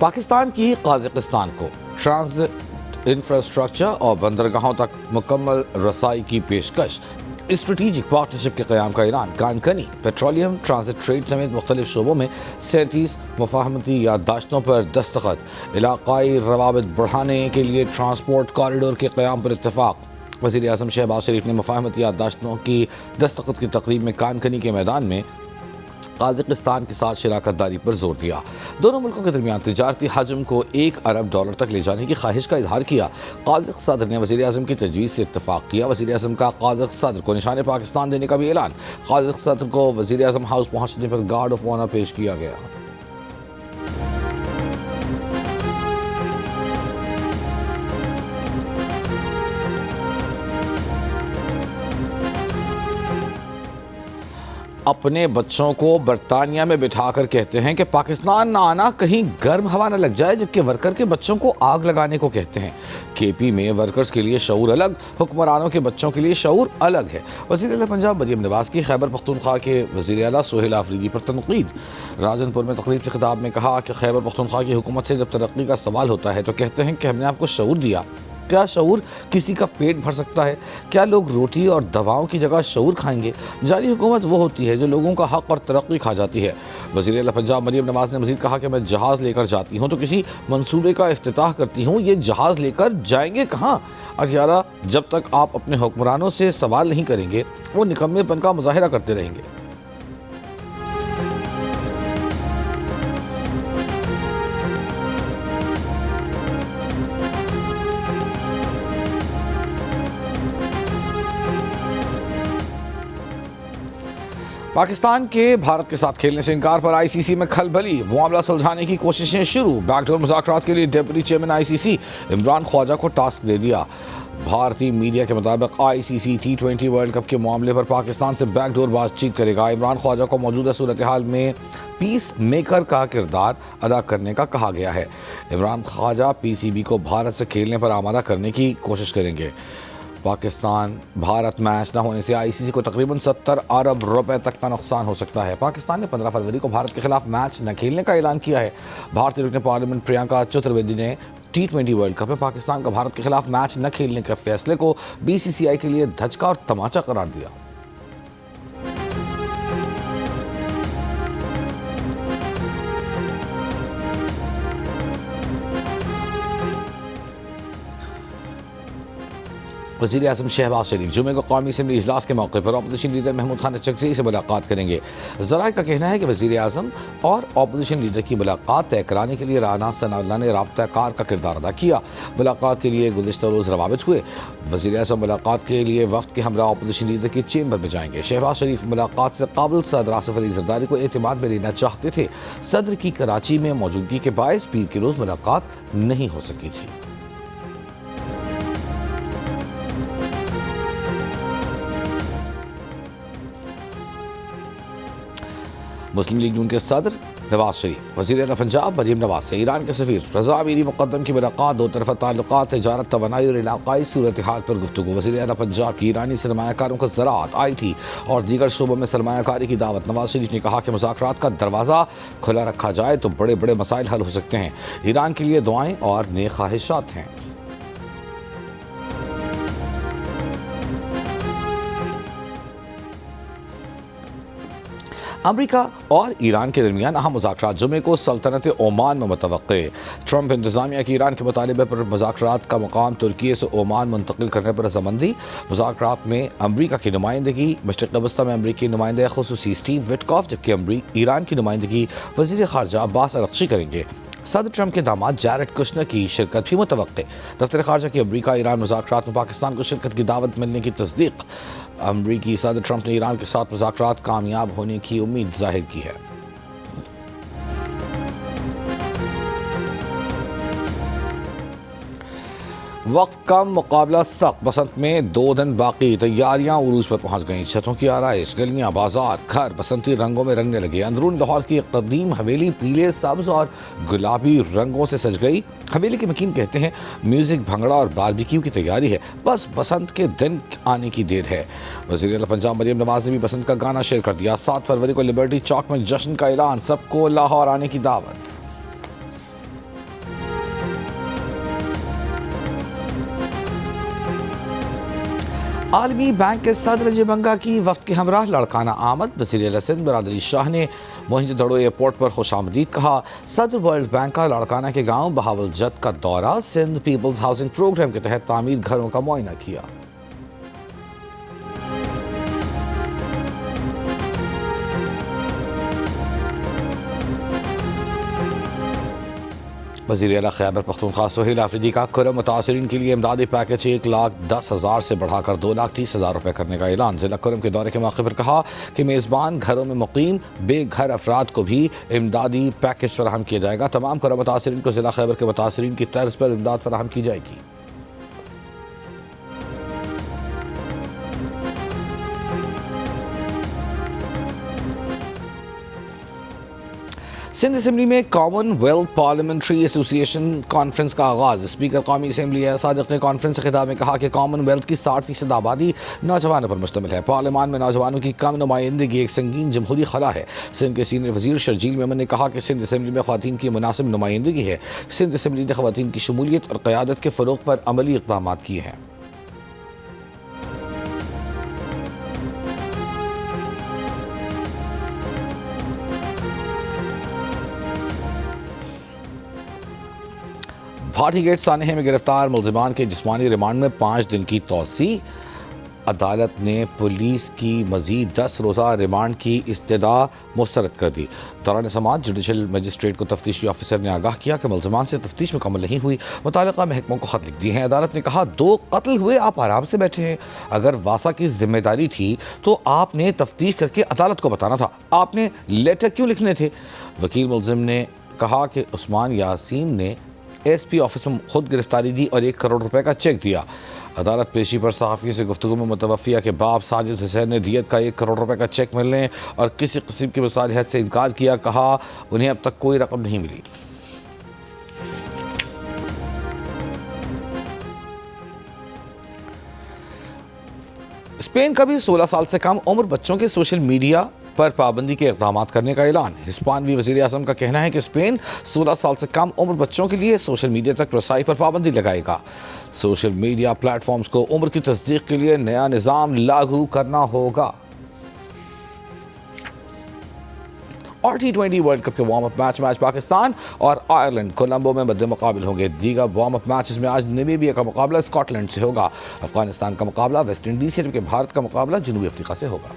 پاکستان کی قازقستان کو transit infrastructure اور بندرگاہوں تک مکمل رسائی کی پیشکش، اسٹریٹجک پارٹنرشپ کے قیام کا اعلان، کان کنی، پیٹرولیم، ٹرانزٹ ٹریڈ سمیت مختلف شعبوں میں 37 مفاہمتی یادداشتوں پر دستخط، علاقائی روابط بڑھانے کے لیے ٹرانسپورٹ کاریڈور کے قیام پر اتفاق۔ وزیر اعظم شہباز شریف نے مفاہمتی یادداشتوں کی دستخط کی تقریب میں کان کنی کے میدان میں قازقستان کے ساتھ شراکت داری پر زور دیا۔ دونوں ملکوں کے درمیان تجارتی حجم کو $1 ارب تک لے جانے کی خواہش کا اظہار کیا۔ قازق صدر نے وزیر اعظم کی تجویز سے اتفاق کیا۔ وزیر اعظم کا قازق صدر کو نشان پاکستان دینے کا بھی اعلان۔ قازق صدر کو وزیر اعظم ہاؤس پہنچنے پر گارڈ آف آنر پیش کیا گیا۔ اپنے بچوں کو برطانیہ میں بٹھا کر کہتے ہیں کہ پاکستان نہ آنا، کہیں گرم ہوا نہ لگ جائے، جبکہ ورکر کے بچوں کو آگ لگانے کو کہتے ہیں۔ کے پی میں ورکرز کے لیے شعور الگ، حکمرانوں کے بچوں کے لیے شعور الگ ہے۔ وزیر اعلیٰ پنجاب مریم نواز کی خیبر پختونخوا کے وزیر اعلیٰ سہیل آفریدی پر تنقید۔ راجن پور میں تقریب سے خطاب میں کہا کہ خیبر پختونخوا کی حکومت سے جب ترقی کا سوال ہوتا ہے تو کہتے ہیں کہ ہم نے آپ کو شعور دیا۔ کیا شعور کسی کا پیٹ بھر سکتا ہے؟ کیا لوگ روٹی اور دواؤں کی جگہ شعور کھائیں گے؟ جاری حکومت وہ ہوتی ہے جو لوگوں کا حق اور ترقی کھا جاتی ہے۔ وزیر اعلیٰ پنجاب مریم نواز نے مزید کہا کہ میں جہاز لے کر جاتی ہوں تو کسی منصوبے کا افتتاح کرتی ہوں، یہ جہاز لے کر جائیں گے کہاں؟ اور یارہ، جب تک آپ اپنے حکمرانوں سے سوال نہیں کریں گے وہ نکمے پن کا مظاہرہ کرتے رہیں گے۔ پاکستان کے بھارت کے ساتھ کھیلنے سے انکار پر آئی سی سی میں کھلبلی، معاملہ سلجھانے کی کوششیں شروع۔ بیک ڈور مذاکرات کے لیے ڈپٹی چیئرمین آئی سی سی عمران خواجہ کو ٹاسک دے دیا۔ بھارتی میڈیا کے مطابق آئی سی سی T20 ورلڈ کپ کے معاملے پر پاکستان سے بیک ڈور بات چیت کرے گا۔ عمران خواجہ کو موجودہ صورتحال میں پیس میکر کا کردار ادا کرنے کا کہا گیا ہے۔ عمران خواجہ پی سی بی کو بھارت سے کھیلنے پر آمادہ کرنے کی کوشش کریں گے۔ پاکستان بھارت میچ نہ ہونے سے آئی سی سی کو تقریباً $70 ارب تک کا نقصان ہو سکتا ہے۔ پاکستان نے 15 فروری کو بھارت کے خلاف میچ نہ کھیلنے کا اعلان کیا ہے۔ بھارتی رکن پارلیمنٹ پرینکا چترویدی نے T20 ورلڈ کپ میں پاکستان کا بھارت کے خلاف میچ نہ کھیلنے کے فیصلے کو BCCI کے لیے دھچکا اور تماچا قرار دیا۔ وزیر اعظم شہباز شریف جمعے کو قومی اسمبلی اجلاس کے موقع پر اپوزیشن لیڈر محمود خان چکزئی سے ملاقات کریں گے۔ ذرائع کا کہنا ہے کہ وزیر اعظم اور اپوزیشن لیڈر کی ملاقات طے کرانے کے لیے رانا ثناء اللہ نے رابطہ کار کا کردار ادا کیا۔ ملاقات کے لیے گزشتہ روز روابط ہوئے۔ وزیر اعظم ملاقات کے لیے وفد کے ہمراہ اپوزیشن لیڈر کے چیمبر میں جائیں گے۔ شہباز شریف ملاقات سے قابل صدر آصف علی زرداری کو اعتماد میں لینا چاہتے تھے۔ صدر کی کراچی میں موجودگی کے باعث پیر کے روز ملاقات نہیں ہو سکی تھی۔ مسلم لیگ نون کے صدر نواز شریف، وزیر اعلیٰ پنجاب مریم نواز سے ایران کے سفیر رضا امیری مقدم کی ملاقات، دو طرفہ تعلقات، تجارت، توانائی اور علاقائی صورتحال پر گفتگو۔ وزیر اعلیٰ پنجاب کی ایرانی سرمایہ کاروں کو زراعت، IT اور دیگر شعبوں میں سرمایہ کاری کی دعوت۔ نواز شریف نے کہا کہ مذاکرات کا دروازہ کھلا رکھا جائے تو بڑے بڑے مسائل حل ہو سکتے ہیں۔ ایران کے لیے دعائیں اور نیک خواہشات ہیں۔ امریکہ اور ایران کے درمیان اہم مذاکرات جمعے کو سلطنت عمان میں متوقع۔ ٹرمپ انتظامیہ کی ایران کے مطالبے پر مذاکرات کا مقام ترکیے سے عمان منتقل کرنے پر رضامندی۔ مذاکرات میں امریکہ کی نمائندگی مشرق وسطیٰ میں امریکی نمائندہ خصوصی اسٹیو وٹکاف، جبکہ ایران کی نمائندگی وزیر خارجہ عباس اراغچی کریں گے۔ صدر ٹرمپ کے داماد جیرڈ کشنر کی شرکت بھی متوقع۔ دفتر خارجہ کی امریکہ ایران مذاکرات میں پاکستان کو شرکت کی دعوت ملنے کی تصدیق۔ امریکی صدر ٹرمپ نے ایران کے ساتھ مذاکرات کامیاب ہونے کی امید ظاہر کی ہے۔ وقت کم، مقابلہ سخت۔ بسنت میں 2 دن باقی، تیاریاں عروج پر پہنچ گئیں۔ چھتوں کی آرائش، گلیاں، بازار، گھر بسنتی رنگوں میں رنگنے لگے۔ اندرون لاہور کی ایک قدیم حویلی پیلے، سبز اور گلابی رنگوں سے سج گئی۔ حویلی کے مکین کہتے ہیں میوزک، بھنگڑا اور باربیکیو کی تیاری ہے، بس بسنت کے دن آنے کی دیر ہے۔ وزیر اعلیٰ پنجاب مریم نواز نے بھی بسنت کا گانا شیئر کر دیا۔ 7 فروری کو لبرٹی چوک میں جشن کا اعلان، سب کو لاہور آنے کی دعوت۔ عالمی بینک کے صدر اجے بنگا کی وفد کے ہمراہ لڑکانہ آمد. وزیر اعلیٰ سندھ برادری شاہ نے موہنجو دڑو ایئرپورٹ پر خوش آمدید کہا. صدر ورلڈ بینک کا لڑکانہ کے گاؤں بہاول جت کا دورہ. سندھ پیپلز ہاؤسنگ پروگرام کے تحت تعمیر گھروں کا معائنہ کیا. وزیر اعلیٰ خیبر پختونخوا سہیل آفریدی کا کرم متاثرین کے لیے امدادی پیکج 1,10,000 سے بڑھا کر 2,30,000 روپے کرنے کا اعلان. ضلع کرم کے دورے کے موقع پر کہا کہ میزبان گھروں میں مقیم بے گھر افراد کو بھی امدادی پیکج فراہم کیا جائے گا. تمام کرم متاثرین کو ضلع خیبر کے متاثرین کی طرز پر امداد فراہم کی جائے گی. سندھ اسمبلی میں کامن ویلتھ پارلیمنٹری ایسوسی ایشن کانفرنس کا آغاز. اسپیکر قومی اسمبلی صادق نے کانفرنس سے خطاب میں کہا کہ کامن ویلتھ کی 60% آبادی نوجوانوں پر مشتمل ہے. پارلیمان میں نوجوانوں کی کم نمائندگی ایک سنگین جمہوری خلا ہے. سندھ کے سینئر وزیر شرجیل میمن نے کہا کہ سندھ اسمبلی میں خواتین کی مناسب نمائندگی ہے. سندھ اسمبلی نے خواتین کی شمولیت اور قیادت کے فروغ پر عملی اقدامات کیے ہیں. بھاٹی گیٹ سانحے میں گرفتار ملزمان کے جسمانی ریمانڈ میں 5 دن کی توسیع. عدالت نے پولیس کی مزید 10 روزہ ریمانڈ کی استدعا مسترد کر دی. دوران سماعت جوڈیشل مجسٹریٹ کو تفتیشی آفیسر نے آگاہ کیا کہ ملزمان سے تفتیش مکمل نہیں ہوئی. متعلقہ محکموں کو خط لکھ دیے ہیں. عدالت نے کہا 2 قتل ہوئے، آپ آرام سے بیٹھے ہیں. اگر واسا کی ذمہ داری تھی تو آپ نے تفتیش کر کے عدالت کو بتانا تھا. آپ نے لیٹر کیوں لکھنے تھے؟ وکیل ملزم نے کہا کہ عثمان یاسین نے ایس پی آفس میں خود گرفتاری دی اور 1 کروڑ روپے کا چیک دیا. عدالت پیشی پر صحافیوں سے گفتگو میں متوفیہ کے باپ ساجد حسین نے دیت کا 1 کروڑ روپے کا چیک ملنے اور کسی قسم کی مصالحت سے انکار کیا. کہا انہیں اب تک کوئی رقم نہیں ملی. اسپین کا بھی 16 سال سے کم عمر بچوں کے سوشل میڈیا پر پابندی کے اقدامات کرنے کا اعلان. ہسپانوی وزیر اعظم کا کہنا ہے کہ اسپین 16 سال سے کم عمر بچوں کے لیے سوشل میڈیا تک رسائی پر پابندی لگائے گا. سوشل میڈیا پلیٹ فارمز کو عمر کی تصدیق کے لیے نیا نظام لاگو کرنا ہوگا. اور T20 ورلڈ کپ کے وارم اپ میچ پاکستان اور آئرلینڈ کولمبو میں مد مقابل ہوں گے. دیگر وارم اپ میچز میں آج نمیبیا کا مقابلہ اسکاٹ لینڈ سے ہوگا. افغانستان کا مقابلہ ویسٹ انڈیز سے، جبکہ بھارت کا مقابلہ جنوبی افریقہ سے ہوگا.